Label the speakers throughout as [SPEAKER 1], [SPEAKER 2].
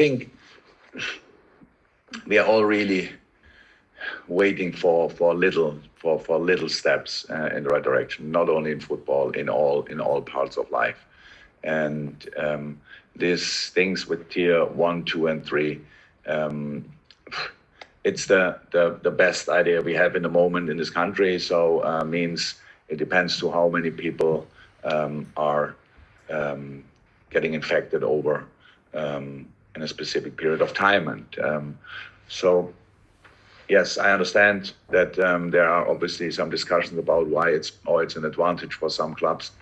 [SPEAKER 1] think we are all really waiting for little steps in the right direction. Not only in football, in all parts of life, and these things with tier 1, 2, and 3. It's the best idea we have in the moment in this country. So means it depends to how many people are getting infected over in a specific period of time. And so, yes, I understand that there are obviously some discussions about why it's an advantage for some clubs.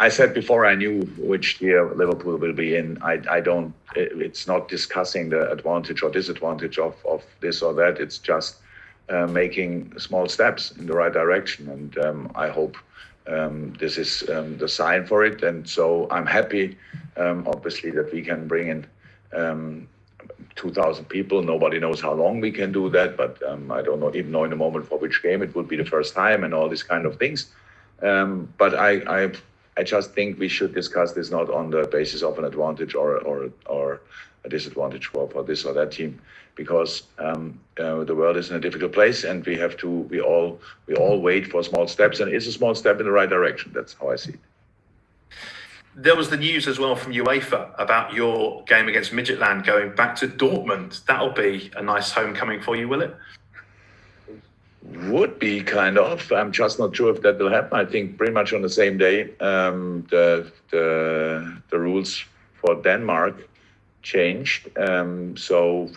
[SPEAKER 1] I said before I knew which year Liverpool will be in. I don't. It's not discussing the advantage or disadvantage of this or that. It's just making small steps in the right direction, and I hope this is the sign for it. And so I'm happy, obviously, that we can bring in 2,000 people. Nobody knows how long we can do that, but I don't even know in the moment for which game it would be the first time, and all these kind of things. But I just think we should discuss this not on the basis of an advantage or a disadvantage for this or that team, because the world is in a difficult place, and we all wait for small steps, and it's a small step in the right direction. That's how I see it.
[SPEAKER 2] There was the news as well from UEFA about your game against Midtjylland going back to Dortmund. That'll be a nice homecoming for you, will it?
[SPEAKER 1] Would be kind of. I'm just not sure if that will happen. I think pretty much on the same day the rules for Denmark changed. So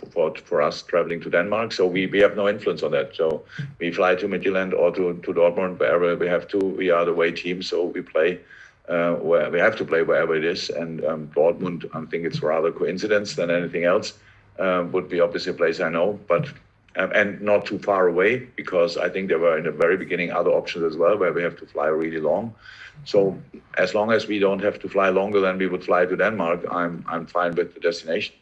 [SPEAKER 1] for us traveling to Denmark, so we have no influence on that. So we fly to Midtjylland or to Dortmund, wherever we have to. We are the away team, so we play where we have to play wherever it is. And Dortmund, I think it's rather coincidence than anything else. Would be obviously a place I know, but. And not too far away, because I think there were in the very beginning other options as well where we have to fly really long. So as long as we don't have to fly longer than we would fly to Denmark, I'm fine with the destination.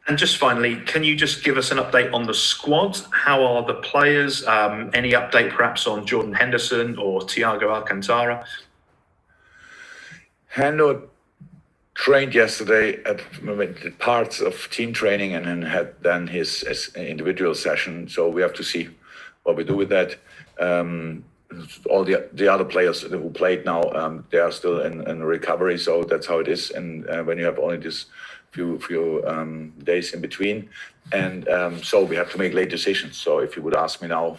[SPEAKER 2] And just finally, can you just give us an update on the squad? How are the players? Any update perhaps on Jordan Henderson or Thiago Alcantara?
[SPEAKER 1] Hendo trained yesterday at parts of team training and then had done his individual session. So we have to see what we do with that. All the other players who played now, they are still in recovery. So that's how it is. And when you have only this few days in between, and so we have to make late decisions. So if you would ask me now,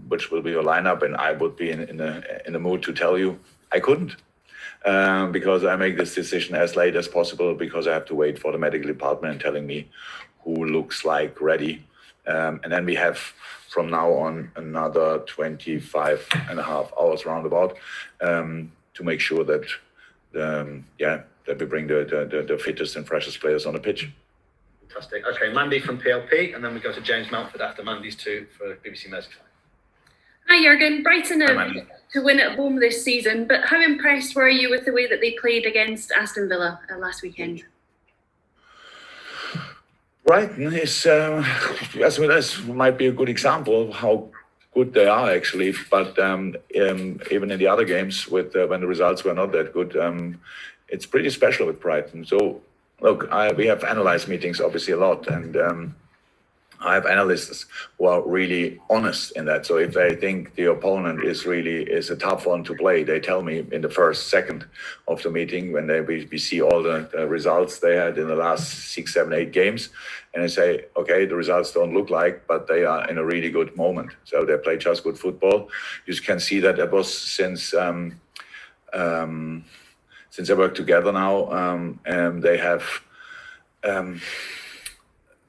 [SPEAKER 1] which will be your lineup, and I would be in the mood to tell you, I couldn't. Because I make this decision as late as possible, because I have to wait for the medical department telling me who looks like ready. And then we have from now on another 25 and a half hours roundabout to make sure that that we bring the fittest and freshest players on the pitch.
[SPEAKER 3] Fantastic. Okay, Mandy from PLP, and then we go to James Mountford after Mandy's two for BBC Merseyside.
[SPEAKER 4] Hi Jurgen, Brighton to win at home this season, but how impressed were you with the way that they played against Aston Villa last weekend?
[SPEAKER 1] Brighton is, as might be a good example of how good they are actually, but even in the other games when the results were not that good, it's pretty special with Brighton. So look, we have analyst meetings obviously a lot, and I have analysts who are really honest in that. So if they think the opponent is a tough one to play, they tell me in the first second of the meeting when we see all the results they had in the last 6, 7, 8 games, and I say, okay, the results don't look like, but they are in a really good moment. So they play just good football. You can see that it was since they work together now, and they have.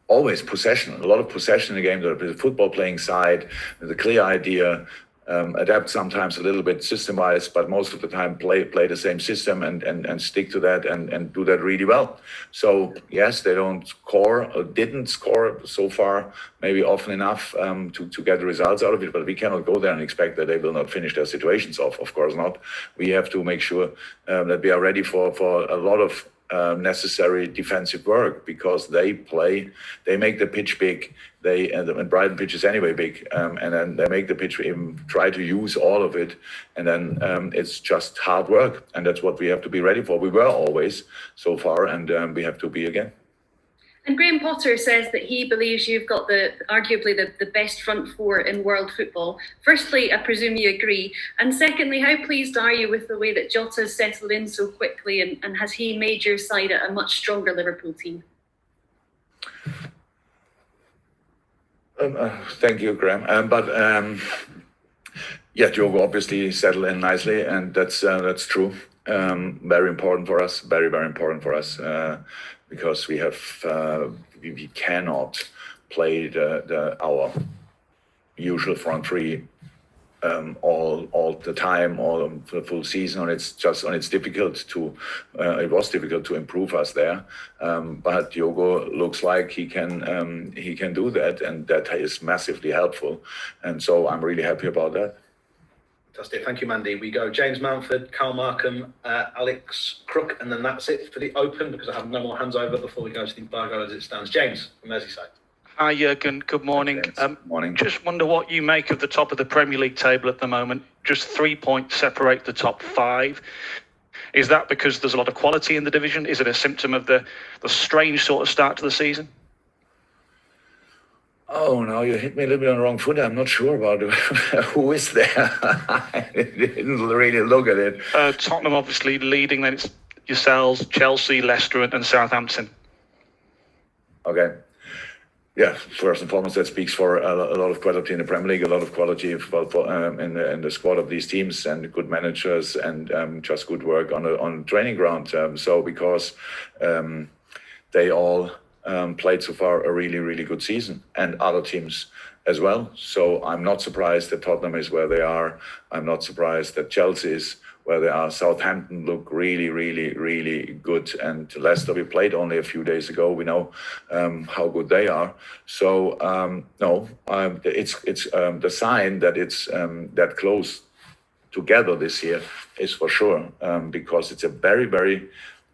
[SPEAKER 1] Always possession, a lot of possession in the game. The football playing side, the clear idea, adapt sometimes a little bit system-wise, but most of the time play the same system and stick to that and do that really well. So yes, they don't score or didn't score so far, maybe often enough to get the results out of it, but we cannot go there and expect that they will not finish their situations off. Of course not. We have to make sure that we are ready for a lot of necessary defensive work because they make the pitch big. And Brighton pitch is anyway big, and then they make the pitch, try to use all of it, and then it's just hard work, and that's what we have to be ready for. We were always so far, and we have to be again.
[SPEAKER 4] And Graham Potter says that he believes you've got arguably the best front four in world football. Firstly, I presume you agree. And secondly, how pleased are you with the way that Jota's settled in so quickly, and has he made your side a much stronger Liverpool team?
[SPEAKER 1] Thank you, Graham. Yeah, Diogo obviously settled in nicely, and that's true. Very important for us. Very, very important for us. Because we cannot play our usual front three all the time, all the full season, and it's difficult to it was difficult to improve us there. But Diogo looks like he can do that, and that is massively helpful. And so I'm really happy about that.
[SPEAKER 3] Fantastic. Thank you, Mandy. We go James Mountford, Carl Markham, Alex Crook, and then that's it for the Open because I have no more hands over before we go to the embargo as it stands. James from Merseyside.
[SPEAKER 5] Hi, Jurgen. Good morning.
[SPEAKER 1] Morning.
[SPEAKER 5] Just wonder what you make of the top of the Premier League table at the moment. Just 3 points separate the top five. Is that because there's a lot of quality in the division? Is it a symptom of the strange sort of start to the season?
[SPEAKER 1] Oh, no, you hit me a little bit on the wrong foot. I'm not sure about who is there. I didn't really look at it.
[SPEAKER 5] Tottenham obviously leading, then it's yourselves, Chelsea, Leicester and Southampton.
[SPEAKER 1] Okay. Yeah, first and foremost, that speaks for a lot of quality in the Premier League, a lot of quality in the squad of these teams, and good managers, and just good work on training ground. Because they all played so far a really, really good season, and other teams as well. So I'm not surprised that Tottenham is where they are. I'm not surprised that Chelsea is where they are. Southampton look really, really, really good. And Leicester, we played only a few days ago. We know how good they are. So it's the sign that it's that close together this year is for sure, because it's a very, very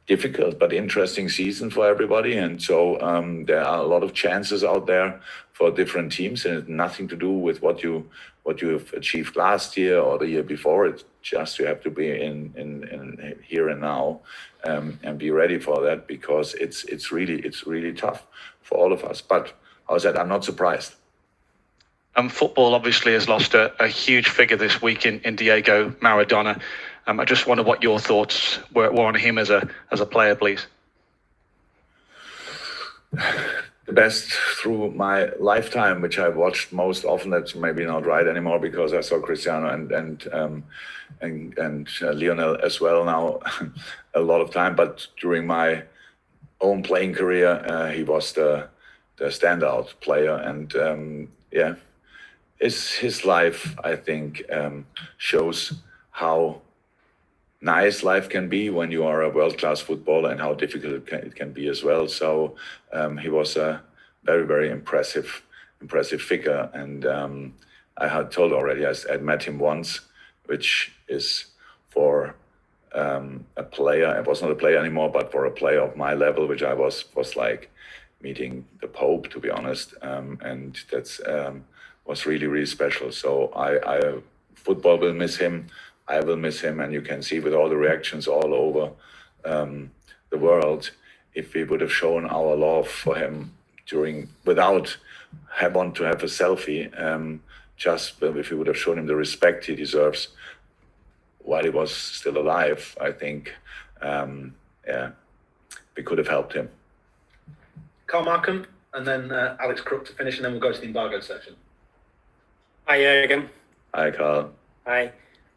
[SPEAKER 1] difficult but interesting season for everybody. And so there are a lot of chances out there for different teams, and it's nothing to do with what you have achieved last year or the year before. It's just you have to be in here and now, and be ready for that, because it's really tough for all of us. But as I said, I'm not surprised.
[SPEAKER 5] Football obviously has lost a huge figure this week in Diego Maradona. I just wonder what your thoughts were on him as a player, please.
[SPEAKER 1] The best through my lifetime, which I've watched most often. That's maybe not right anymore because I saw Cristiano and Lionel as well now a lot of time. But during my own playing career, he was the standout player, and his life, I think, shows how nice life can be when you are a world-class footballer, and how difficult it can be as well. So he was a very, very impressive figure. And I had told already, I'd met him once, which is for a player. I was not a player anymore, but for a player of my level, which I was like meeting the Pope, to be honest. And that's was really, really special. So football will miss him. I will miss him, and you can see with all the reactions all over the world, if we would have shown our love for him without want to have a selfie, just if we would have shown him the respect he deserves while he was still alive, I think, we could have helped him.
[SPEAKER 3] Carl Markham, and then Alex Crook to finish, and then we'll go to the embargoed section.
[SPEAKER 6] Hi, Jurgen.
[SPEAKER 1] Hi, Carl.
[SPEAKER 6] Hi.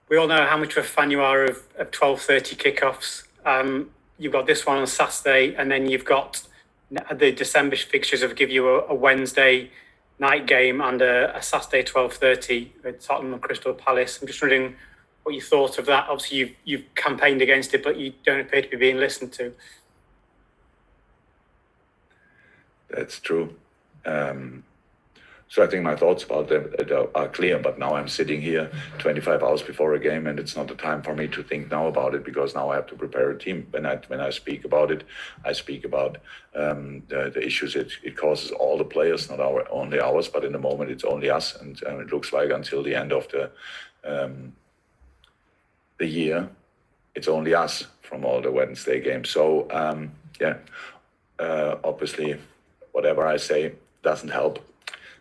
[SPEAKER 6] We all know how much of a fan you are of 12:30 kickoffs. You've got this one on Saturday, and then you've got the December fixtures that give you a Wednesday night game and a Saturday 12:30 with Tottenham and Crystal Palace. I'm just wondering what you thought of that. Obviously, you've campaigned against it, but you don't appear to be being listened to.
[SPEAKER 1] That's true. So I think my thoughts about them are clear, but now I'm sitting here 25 hours before a game, and it's not the time for me to think now about it, because now I have to prepare a team. When I speak about it, I speak about the issues it causes all the players, not only ours, but in the moment it's only us, and it looks like until the end of the year, it's only us from all the Wednesday games. So obviously, whatever I say doesn't help.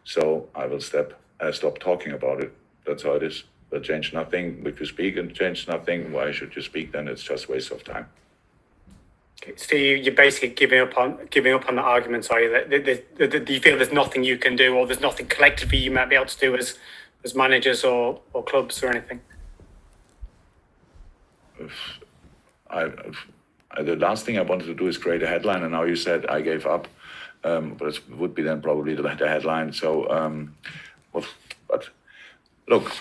[SPEAKER 1] So I will stop talking about it. That's how it is. Will change nothing. If you speak and change nothing, why should you speak then? It's just waste of time.
[SPEAKER 6] Okay, so you're basically giving up on the argument, are you? Do you feel there's nothing you can do, or there's nothing collectively you might be able to do as managers or clubs or anything?
[SPEAKER 1] The last thing I wanted to do is create a headline, and now you said I gave up. But it would be then probably the headline. So, but look,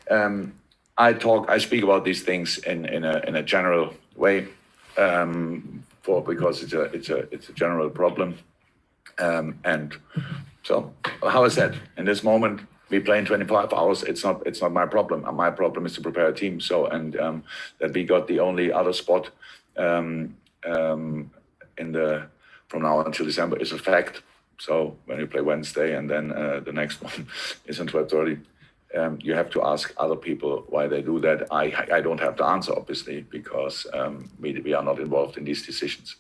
[SPEAKER 1] I speak about these things in a general way, because it's a general problem, and so how I said, in this moment we play in 25 hours. It's not my problem. My problem is to prepare a team. So that we got the only other spot from now until December is a fact. So when you play Wednesday and then the next one is on 12:30, you have to ask other people why they do that. I don't have the answer, obviously, because we are not involved in these decisions.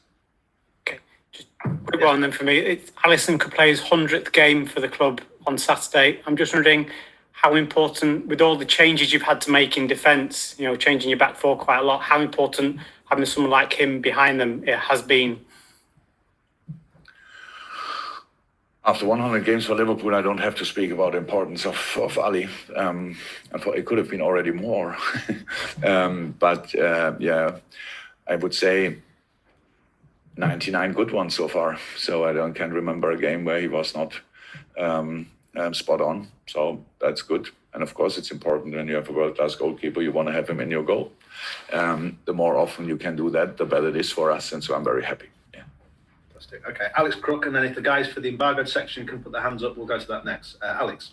[SPEAKER 6] Okay, just quick one then for me. Alisson could play his 100th game for the club on Saturday. I'm just wondering how important, with all the changes you've had to make in defence, changing your back four quite a lot, how important having someone like him behind them it has been.
[SPEAKER 1] After 100 games for Liverpool, I don't have to speak about the importance of Ali. It could have been already more. But I would say 99 good ones so far. So I can't remember a game where he was not spot on. So that's good. And of course, it's important when you have a world-class goalkeeper, you want to have him in your goal. The more often you can do that, the better it is for us. And so I'm very happy.
[SPEAKER 3] Okay, Alex Crook, and then if the guys for the embargoed section can put their hands up, we'll go to that next. Alex.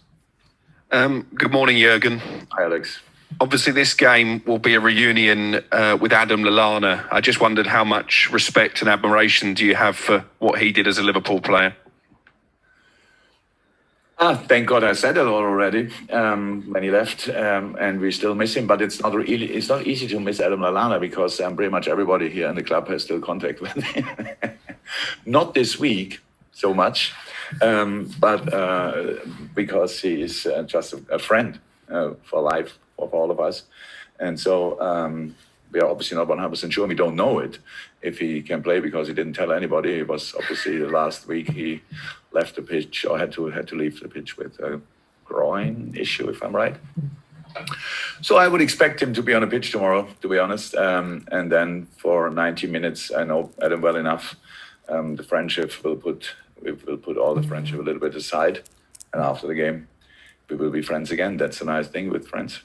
[SPEAKER 7] Good morning, Jurgen.
[SPEAKER 1] Hi, Alex.
[SPEAKER 7] Obviously, this game will be a reunion with Adam Lallana. I just wondered how much respect and admiration do you have for what he did as a Liverpool player?
[SPEAKER 1] Thank God I said it already when he left, and we still miss him. But it's not easy to miss Adam Lallana, because pretty much everybody here in the club has still contact with him. Not this week so much, but because he is just a friend for life of all of us. And so we are obviously not 100% sure. We don't know it if he can play, because he didn't tell anybody. It was obviously the last week he left the pitch, or had to leave the pitch with a groin issue, if I'm right. So I would expect him to be on the pitch tomorrow, to be honest. And then for 90 minutes, I know Adam well enough. The friendship we'll put all the friendship a little bit aside, and after the game, we will be friends again. That's a nice thing with friends.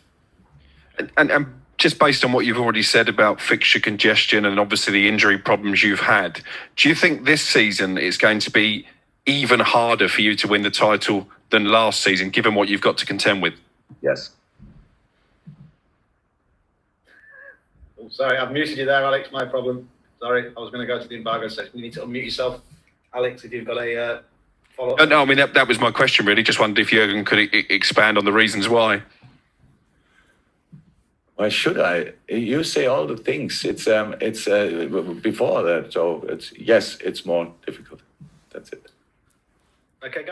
[SPEAKER 7] And just based on what you've already said about fixture congestion and obviously the injury problems you've had, do you think this season is going to be even harder for you to win the title than last season, given what you've got to contend with?
[SPEAKER 1] Yes.
[SPEAKER 3] Oh, sorry, I've muted you there, Alex. My problem. Sorry, I was going to go to the embargo section. You need to unmute yourself, Alex, if you've got a follow-up.
[SPEAKER 7] No, I mean, that was my question, really. Just wondered if Jurgen could expand on the reasons why.
[SPEAKER 1] Why should I? You say all the things. It's before that, so it's more difficult. That's it.
[SPEAKER 3] Okay, guys.